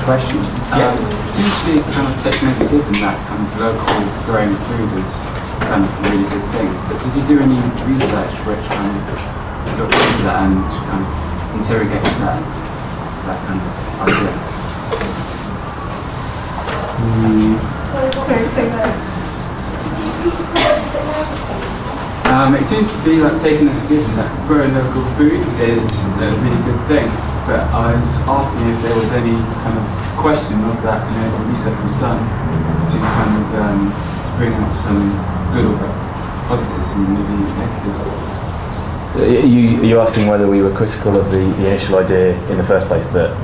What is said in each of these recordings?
question. Seems to be kind of taken as a given that kind of local growing food is kind of a really good thing. But did you do any research which kind of looked into that and kind of interrogated that kind of idea? Sorry, say that. It seems to be like taken as a given that growing local food is a really good thing. But I was asking if there was any kind of question of that, the research was done to kind of to bring out some good or positives and maybe negatives. Are you asking whether we were critical of the initial idea in the first place, that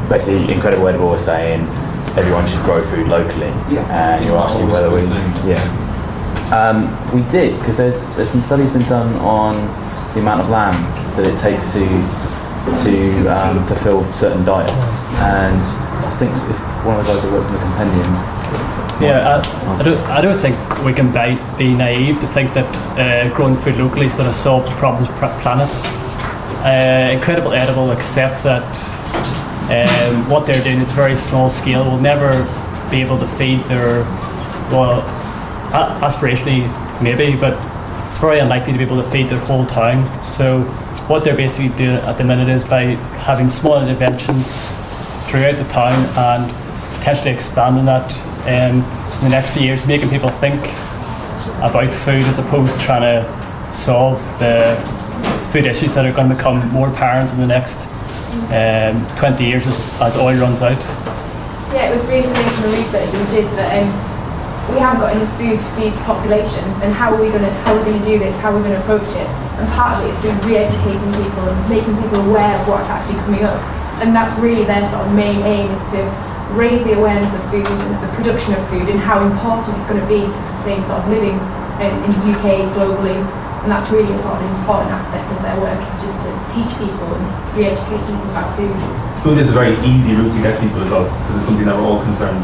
basically Incredible Edible was saying everyone should grow food locally? Yeah. And you're asking whether we... Yeah. We did, because there's some studies been done on the amount of land that it takes to fulfill certain diets, and I think if one of the guys that works in the compendium. Yeah, I don't think we can be naive to think that growing food locally is going to solve the problems of planets. Incredible Edible accept that what they're doing is very small scale, will never be able to feed their, well, aspirationally maybe, but it's very unlikely to be able to feed their whole town. So what they're basically doing at the minute is by having small interventions throughout the town and potentially expanding that in the next few years, making people think about food as opposed to trying to solve the food issues that are going to become more apparent in the next 20 years as oil runs out. Yeah, it was really clear from the research that we did that we haven't got enough food to feed the population, and how are we going to do this? How are we going to approach it? And part of it is through re-educating people and making people aware of what's actually coming up. And that's really their sort of main aim, is to raise the awareness of food and the production of food and how important it's going to be to sustain sort of living in the UK, globally. And that's really a sort of important aspect of their work, is just to teach people and re-educate people about food. Food is a very easy route to get people as well, because it's something that we're all concerned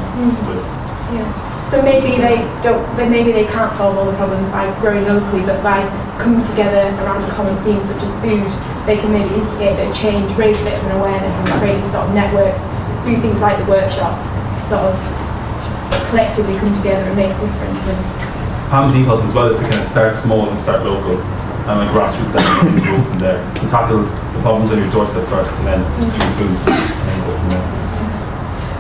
with. Yeah. So maybe they can't solve all the problems by growing locally, but by coming together around a common theme such as food, they can maybe instigate a bit of change, raise a bit of an awareness, and create these sort of networks through things like the workshop, sort of collectively come together and make a difference. Pam's ethos as well is to kind of start small and start local, and like grassroots level go from there. To tackle the problems on your doorstep first, and then do food, and then go from there.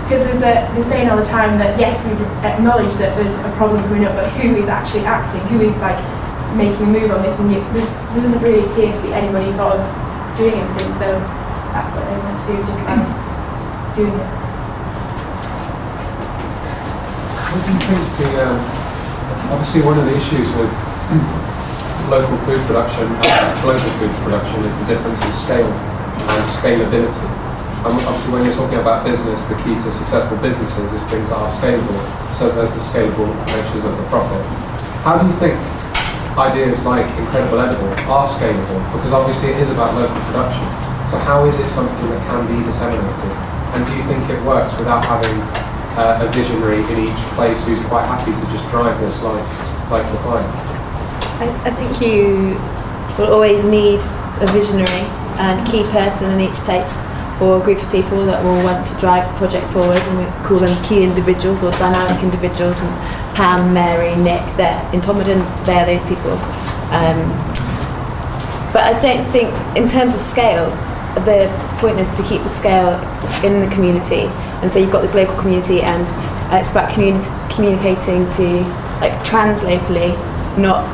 Because they're saying all the time that yes, we acknowledge that there's a problem coming up, but who is actually acting? Who is like making a move on this? And there doesn't really appear to be anybody sort of doing anything. So that's what they want to do, just by doing it. What do you think obviously one of the issues with local food production and global food production is the difference in scale and scalability. Obviously, when you're talking about business, the key to successful businesses is things that are scalable. So there's the scalable natures of the profit. How do you think ideas like Incredible Edible are scalable? Because obviously it is about local production. So how is it something that can be disseminated? And do you think it works without having a visionary in each place who's quite happy to just drive this like the client? I think you will always need a visionary and key person in each place, or a group of people that will want to drive the project forward, and we call them key individuals or dynamic individuals. And Pam, Mary, Nick, in Todmorden, they're those people. But I don't think, in terms of scale, the point is to keep the scale in the community. And so you've got this local community, and it's about communicating to trans-locally, not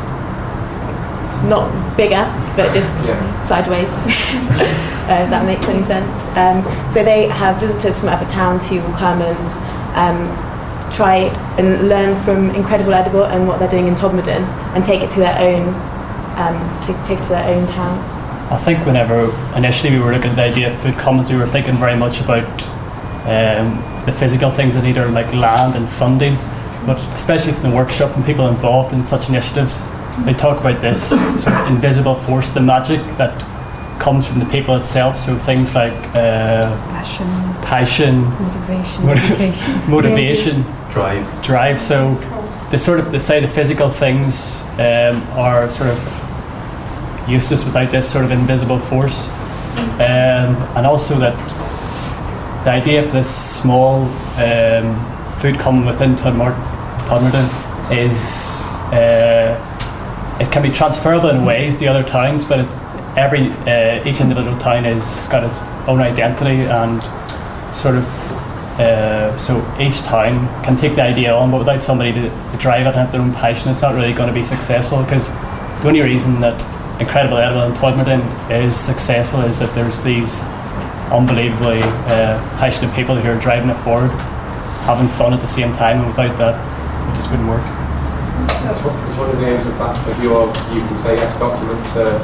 bigger, but just sideways. If that makes any sense. So they have visitors from other towns who will come and try and learn from Incredible Edible and what they're doing in Todmorden, and take it to their own towns. I think whenever initially we were looking at the idea of food commons, we were thinking very much about the physical things that either like land and funding, but especially from the workshop and people involved in such initiatives, they talk about this sort of invisible force, the magic that comes from the people itself. So things like passion, motivation, drive. So they say the physical things are sort of useless without this sort of invisible force, and also that the idea of this small food common within Todmorden is it can be transferable in ways to other towns, but each individual town has got its own identity, and sort of so each town can take the idea on, but without somebody to drive it and have their own passion, it's not really going to be successful, because the only reason that Incredible Edible in Todmorden is successful is that there's these unbelievably passionate people who are driving it forward, having fun at the same time, and without that it just wouldn't work. It's one of the aims of that, of your You Can Say Yes document, to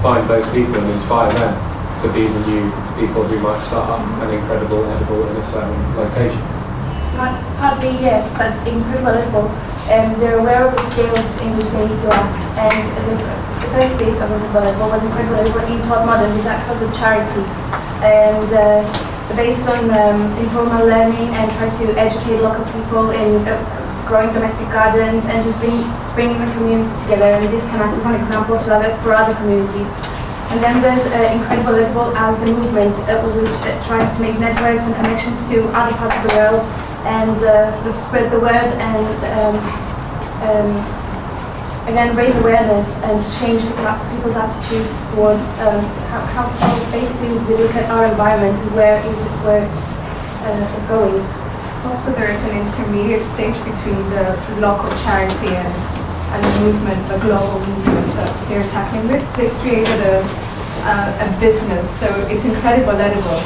find those people and inspire them to be the new people who might start up an Incredible Edible in a certain location. Partly yes, but Incredible Edible, they're aware of the scales in which they need to act, and the first bit of Incredible Edible was Incredible Edible in Todmorden, which acts as a charity, and based on informal learning, and try to educate local people in growing domestic gardens, and just bringing the community together, and this can act as an example for other communities. And then there's Incredible Edible as the movement, which tries to make networks and connections to other parts of the world, and sort of spread the word, and again raise awareness and change people's attitudes towards how basically we look at our environment and where it's going. Also, there is an intermediate stage between the local charity and the movement, the global movement that they're tackling with. They've created a business, so it's Incredible Edible,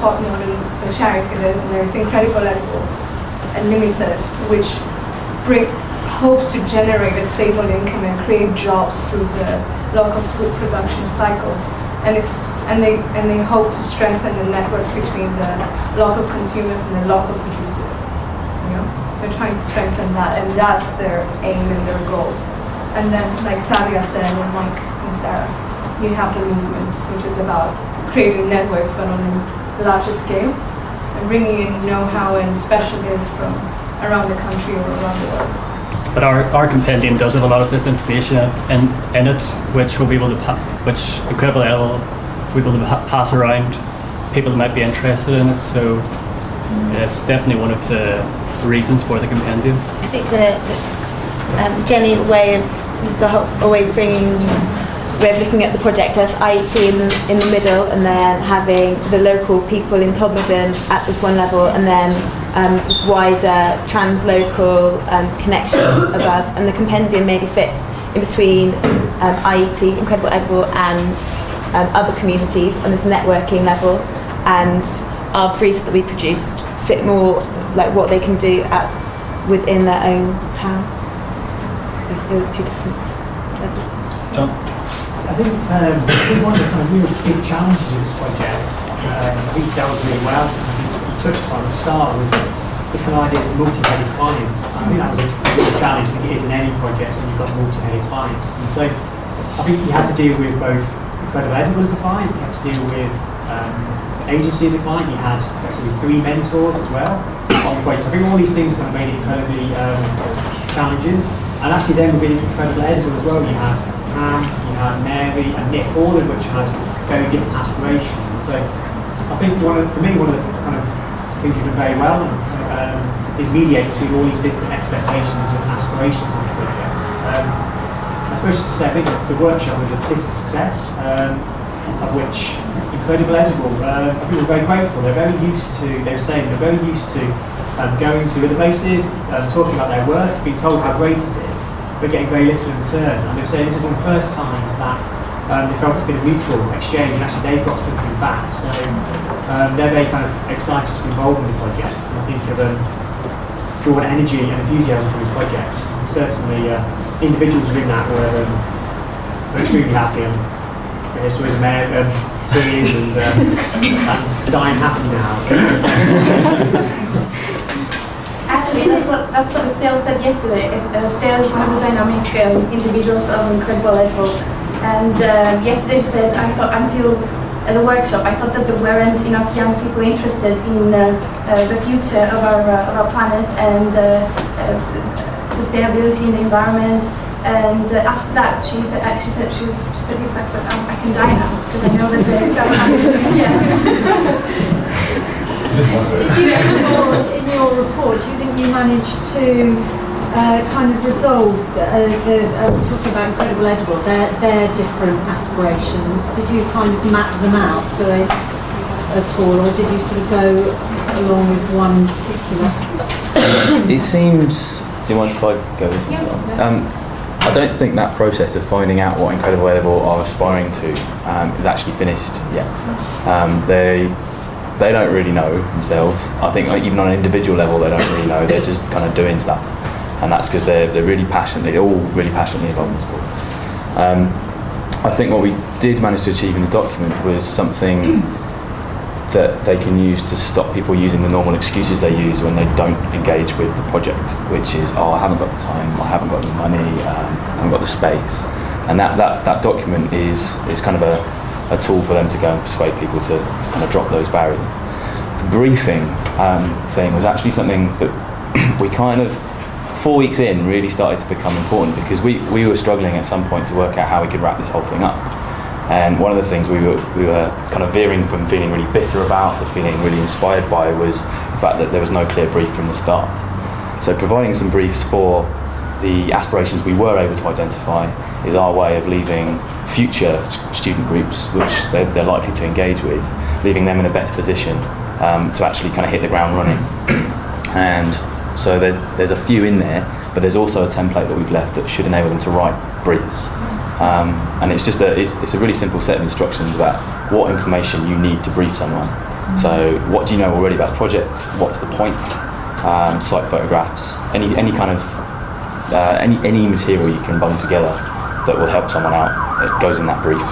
Todmorden, the charity, and there's Incredible Edible Unlimited, which hopes to generate a stable income and create jobs through the local food production cycle. And they hope to strengthen the networks between the local consumers and the local producers. You know, they're trying to strengthen that, and that's their aim and their goal. And then, like Flavia said, and Mike and Sarah, you have the movement, which is about creating networks, but on a larger scale, and bringing in know-how and specialists from around the country or around the world. But our compendium does have a lot of this information in it, which we'll be able to which Incredible Edible we'll be able to pass around people that might be interested in it. So it's definitely one of the reasons for the compendium. I think that Jenny's way of always bringing, way of looking at the project as IET in the middle, and then having the local people in Todmorden at this one level, and then this wider trans-local connections above, and the compendium maybe fits in between IET, Incredible Edible, and other communities on this networking level, and our briefs that we produced fit more like what they can do within their own town. So those are two different levels. John? I think one of the kind of real big challenges of this project, we dealt with really well, I think you touched upon at the start, was this kind of idea of multi-headed clients. I think that was a real challenge. I think it is in any project when you've got multi-headed clients. And so I think you had to deal with both Incredible Edible as a client, you had to deal with agency as a client, you had actually 3 mentors as well on the project. So I think all these things kind of made it incredibly challenging. And actually then within Incredible Edible as well, you had Pam, you had Mary and Nick, all of which had very different aspirations. And so I think for me, one of the kind of things you've done very well is mediate between all these different expectations and aspirations of the project. I suppose to say, I think the workshop was a particular success, of which Incredible Edible, I think we're very grateful. They're very used to, they were saying, they're very used to going to other places, talking about their work, being told how great it is, but getting very little in return. And they were saying this is one of the first times that they felt it's been a mutual exchange, and actually they've got something back. So they're very kind of excited to be involved in the project, and I think have drawn energy and enthusiasm from this project. And certainly individuals within that were extremely happy, and this was tears and dying happy now. Actually, that's what the sales said yesterday. Sales is one of the dynamic individuals of Incredible Edible. And yesterday she said, I thought until the workshop, I thought that there weren't enough young people interested in the future of our planet and sustainability in the environment. And after that, she said exactly, I can die now because I know that there's stuff happening. Yeah. In your report, do you think you managed to kind of resolve talking about Incredible Edible, their different aspirations? Did you kind of map them out so they at all, or did you sort of go along with one particular? It seems. Do you mind if I go with that? I don't think that process of finding out what Incredible Edible are aspiring to is actually finished yet. They don't really know themselves. I think even on an individual level they don't really know. They're just kind of doing stuff, and that's because they're really passionate. They're all really passionately involved in the school. I think what we did manage to achieve in the document was something that they can use to stop people using the normal excuses they use when they don't engage with the project, which is, I haven't got the time, I haven't got the money, I haven't got the space. And that document is kind of a tool for them to go and persuade people to kind of drop those barriers. The briefing thing was actually something that we kind of, 4 weeks in, really started to become important, because we were struggling at some point to work out how we could wrap this whole thing up. And one of the things we were kind of veering from feeling really bitter about to feeling really inspired by was the fact that there was no clear brief from the start. So providing some briefs for the aspirations we were able to identify is our way of leaving future student groups, which they're likely to engage with, leaving them in a better position to actually kind of hit the ground running. And so there's a few in there, but there's also a template that we've left that should enable them to write briefs. And it's just it's a really simple set of instructions about what information you need to brief someone. So what do you know already about the project? What's the point? Site photographs, any kind of any material you can bung together that will help someone out. It goes in that brief.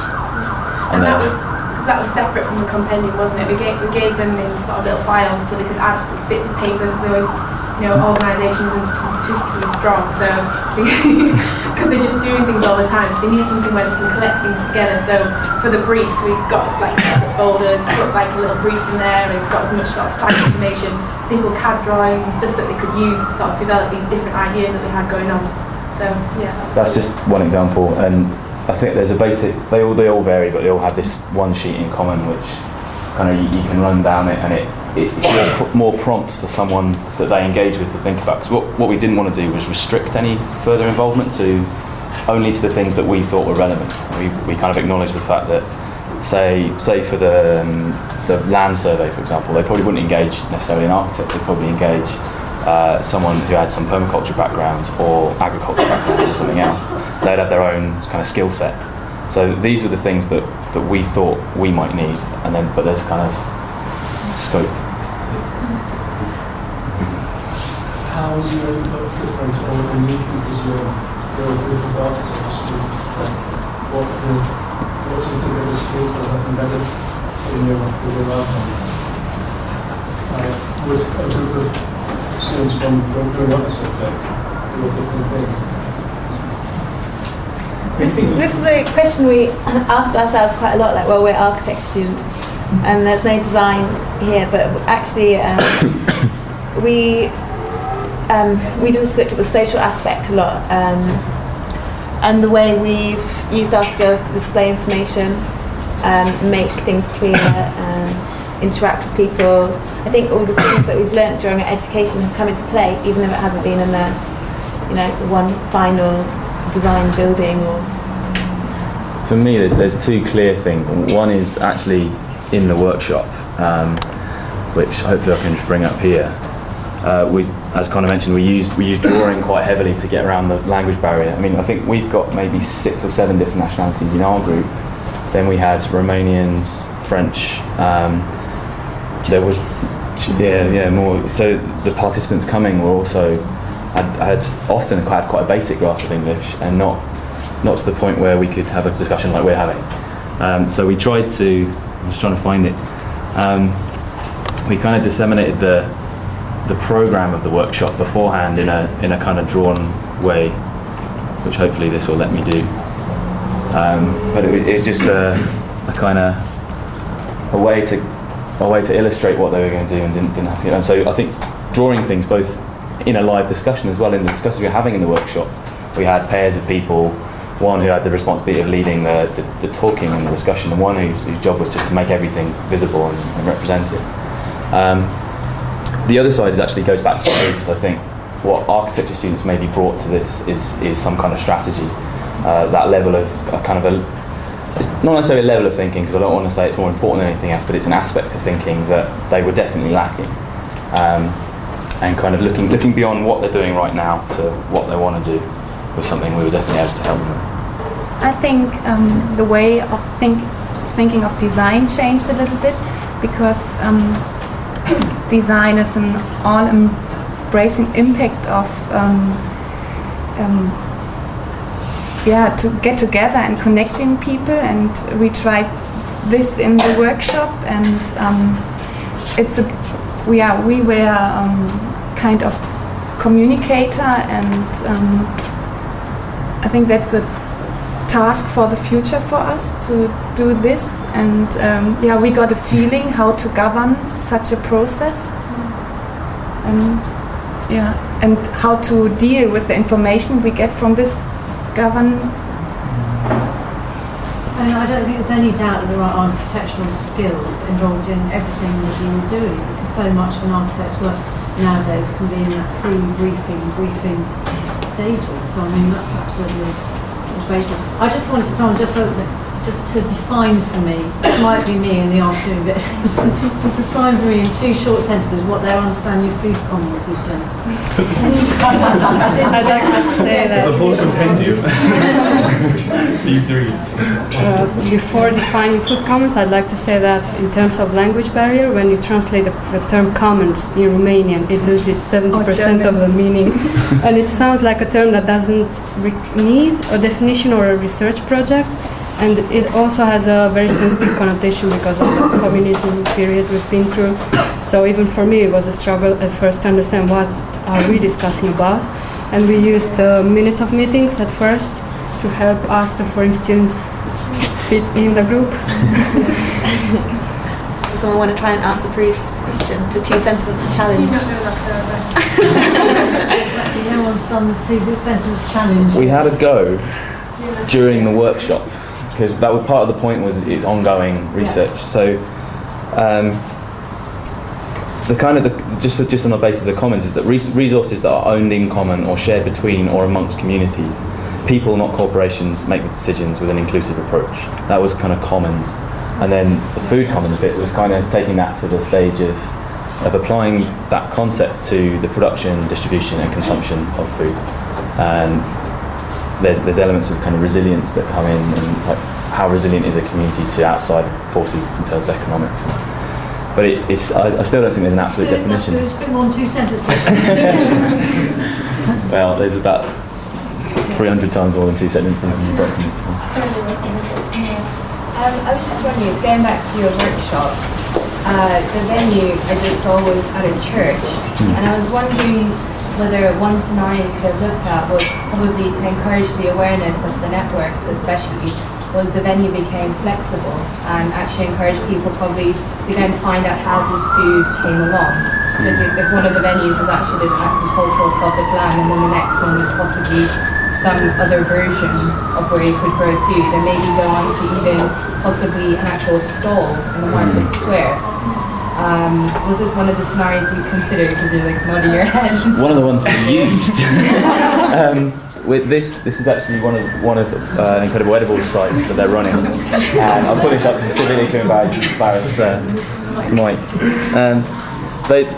And that was because that was separate from the compendium, wasn't it? We gave them in sort of little files so they could add bits of paper. There was, organisations and particularly strong, so because they're just doing things all the time, so they need something where they can collect things together. So for the briefs, we've got like separate folders, put like a little brief in there, and got as much sort of site information, simple CAD drawings and stuff that they could use to sort of develop these different ideas that they had going on. So yeah. That's just one example, and I think there's a basic. They all vary, but they all have this one sheet in common, which kind of you can run down it, and it's more prompts for someone that they engage with to think about. Because what we didn't want to do was restrict any further involvement only to the things that we thought were relevant. We kind of acknowledged the fact that, say for the land survey, for example, they probably wouldn't engage necessarily an architect. They'd probably engage someone who had some permaculture background or agriculture background or something else. They'd have their own kind of skill set. So these were the things that we thought we might need, but there's kind of scope. How is your input different or unique because you're a group of architects? What do you think are the skills that are embedded in your outcome? Would a group of students from doing other subjects do a different thing? This is a question we asked ourselves quite a lot, like, well, we're architecture students and there's no design here, but actually we just looked at the social aspect a lot, and the way we've used our skills to display information, make things clear, interact with people. I think all the things that we've learnt during our education have come into play, even though it hasn't been in the one final design building. For me, there's two clear things. One is actually in the workshop, which hopefully I can just bring up here. As Connor mentioned, we used drawing quite heavily to get around the language barrier. I mean, I think we've got maybe 6 or 7 different nationalities in our group. Then we had Romanians, French. There was more. So the participants coming were also had often had quite a basic grasp of English, and not to the point where we could have a discussion like we're having. So we tried to. I'm just trying to find it. We kind of disseminated the program of the workshop beforehand in a kind of drawn way, which hopefully this will let me do. But it was just a kind of a way to illustrate what they were going to do and didn't have to get done. So I think drawing things both in a live discussion as well in the discussions we were having in the workshop. We had pairs of people, one who had the responsibility of leading the talking and the discussion, and one whose job was just to make everything visible and represent it. The other side actually goes back to food, because I think what architecture students maybe brought to this is some kind of strategy, that level of it's not necessarily a level of thinking, because I don't want to say it's more important than anything else, but it's an aspect of thinking that they were definitely lacking, and kind of looking beyond what they're doing right now to what they want to do was something we were definitely able to help them with. I think the way of thinking of design changed a little bit, because design is an all-embracing impact of to get together and connecting people, and we tried this in the workshop, and we were kind of communicator, and I think that's a task for the future for us to do this, and we got a feeling how to govern such a process, and how to deal with the information we get from this govern. I don't think there's any doubt that there are architectural skills involved in everything that you were doing, because so much of an architect's work nowadays can be in that briefing stages. So I mean, that's absolutely motivational. I just wanted someone just to define for me, this might be me in the afternoon, but to define for me in 2 short sentences what their understanding of food commons is then. I'd like to say that. It's a whole compendium. Before defining food commons, I'd like to say that in terms of language barrier, when you translate the term commons in Romanian, it loses 70% of the meaning. And it sounds like a term that doesn't need a definition or a research project. And it also has a very sensitive connotation because of the communism period we've been through. So even for me, it was a struggle at first to understand what are we discussing about. And we used the minutes of meetings at first to help us, the foreign students, fit in the group. Does someone want to try and answer Prue's question, the 2-sentence challenge? Exactly, no one's done the 2-sentence challenge. We had a go during the workshop, because that was part of the point, was it's ongoing research. So just on the basis of the commons is that resources that are owned in common or shared between or amongst communities, people, not corporations, make the decisions with an inclusive approach. That was kind of commons. And then the food commons bit was kind of taking that to the stage of applying that concept to the production, distribution and consumption of food. And there's elements of kind of resilience that come in, and like how resilient is a community to outside forces in terms of economics. But I still don't think there's an absolute definition. It's a bit more than 2 sentences. Well, there's about 300 times more than 2 sentences in the document. I was just wondering, it's going back to your workshop, the venue I just saw was at a church, and I was wondering whether one scenario you could have looked at was probably to encourage the awareness of the networks, especially, was the venue became flexible and actually encourage people probably to go and find out how this food came along. So if one of the venues was actually this agricultural plot of land, and then the next one was possibly some other version of where you could grow food, and maybe go on to even possibly an actual stall in the market square. Was this one of the scenarios you considered, because you're like nodding your head? One of the ones we used. With this is actually one of the Incredible Edibles sites that they're running, and I'll put this up specifically to embarrass Mike.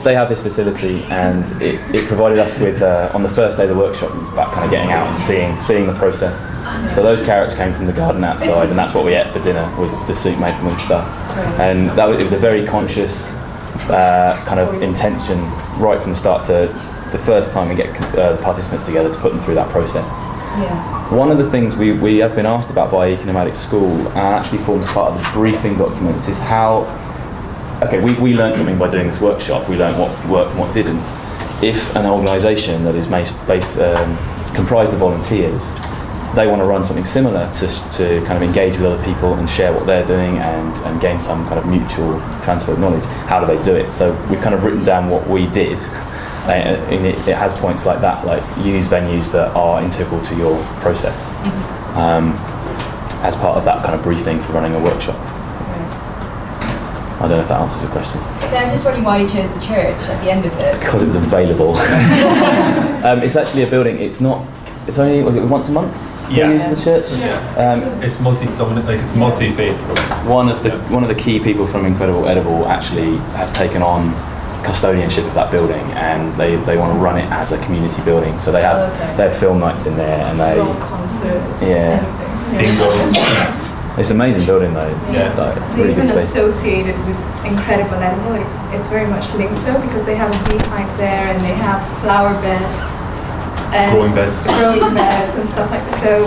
They have this facility, and it provided us with on the first day of the workshop, it was about kind of getting out and seeing the process. So those carrots came from the garden outside, and that's what we ate for dinner, was the soup made from this stuff. And it was a very conscious kind of intention right from the start to the first time we get the participants together to put them through that process. Yeah. One of the things we have been asked about by Economatic School, and actually forms part of the briefing documents, is how, okay, we learned something by doing this workshop, we learned what worked and what didn't. If an organisation that is comprised of volunteers, they want to run something similar to kind of engage with other people and share what they're doing and gain some kind of mutual transfer of knowledge, how do they do it? So we've kind of written down what we did. And it has points like that, like use venues that are integral to your process as part of that kind of briefing for running a workshop. I don't know if that answers your question. I was just wondering why you chose the church at the end of it. Because it was available. It's actually a building. It's not. It's only once a month. Yeah. They use the church. It's multi-dominant, like it's multi-faith. One of the key people from Incredible Edible actually have taken on custodianship of that building, and they want to run it as a community building. So they have their film nights in there, and they concerts. Yeah. Bingo. It's an amazing building though. It's like They've really good been space. associated with Incredible Edible. It's very much linked so because they have a beehive there and they have flower beds. Growing beds. Growing beds and stuff like that. So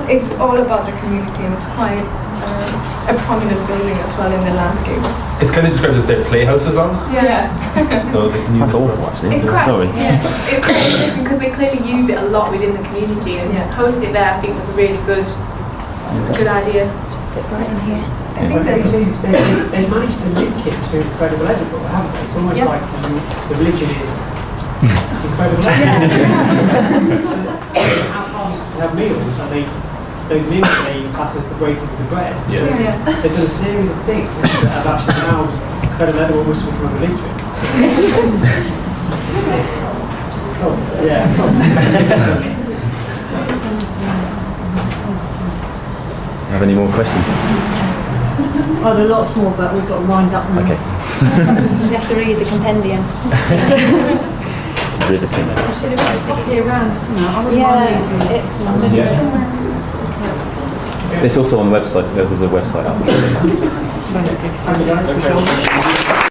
it's all about the community, and it's quite a prominent building as well in the landscape. It's kind of described as their playhouse as well. Yeah. So they can use That's awful actually. It's quite, Sorry. it's quite interesting because they clearly use it a lot within the community, and host it there I think was a really good, idea. Just fit right in here. I think they managed to link it to Incredible Edible, haven't they? It's almost like the religion is Incredible Edible. Have meals, and those meals they class as the breaking of the bread. Yeah. So they've done a series of things that have actually allowed Incredible Edible almost to become a religion. Have any more questions? Well, there are lots more, but we've got to wind up now. Okay. You have to read the compendiums. Riveting. Actually, there is a copy around, isn't there? I wouldn't mind reading it. It's also on the website. There's a website up there.